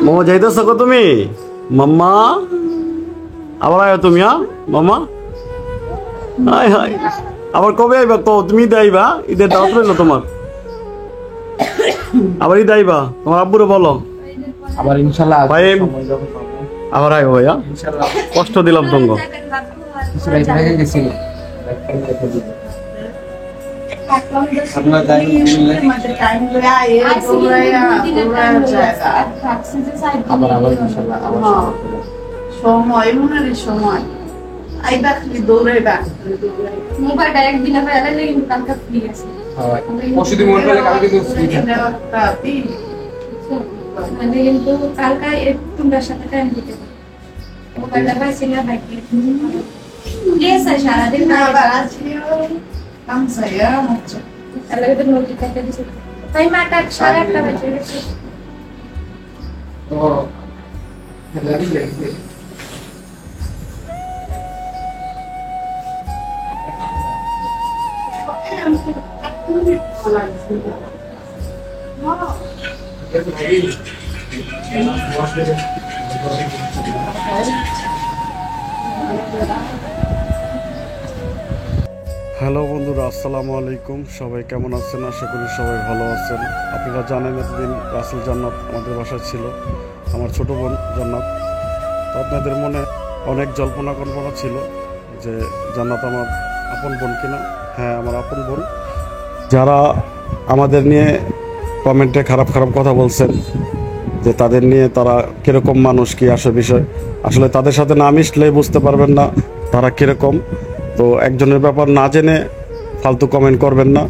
মামা যাইতেছ কো তুমি? মাম্মা আবার আয় তুমি, হ্যাঁ মামা? হাই হাই, আবার কবে আইবা? তো তুমি ঈদে আইবা? ঈদের দাওয়াত রইলো তোমার। আবার ঈদে আইবা, তোমার আব্বুরে বলো। আবার ইনশাআল্লাহ ভাই আবার আইবো ভাইয়া, ইনশাআল্লাহ কষ্ট দিলাম তোমাকে। আমরা যাই আবার আবার ইনশাআল্লাহ সময় মনের সময় আইবা খালি দৌড়াইবা মোবাইলটা একদিনে ফেলে কিন্তু কালকে ফ্রি আছে। পরশু দিন মন পেলে কালকে তো ফ্রি মানে কিন্তু কালকে তোমরা সাথে টাইম দিতে মোবাইলটা পাইছি না ভাই গেছে সারাদিন না কাম সাইয়া হচ্ছে তাহলে তো নোটি কাটে দিছে তাই মাটা 8:30 বাজে গেছে। তো লাগি লাগি হ্যালো বন্ধুরা, আসসালামু আলাইকুম। সবাই কেমন আছেন? আশা করি সবাই ভালো আছেন। আপনারা জানেন এতদিন রাসেল জান্নাত আমাদের বাসায় ছিল, আমার ছোট বোন জান্নাত। তো আপনাদের মনে অনেক জল্পনা কল্পনা ছিল যে জান্নাত আমার আপন বোন কিনা। হ্যাঁ, আমার আপন বোন। যারা আমাদের নিয়ে কমেন্টে খারাপ খারাপ কথা বলছেন যে তাদের নিয়ে তারা কীরকম মানুষ, কি আসে বিষয়, আসলে তাদের সাথে না মিশলে বুঝতে পারবেন না তারা কীরকম। তো একজনের ব্যাপার না জেনে ফালতু কমেন্ট করবেন না।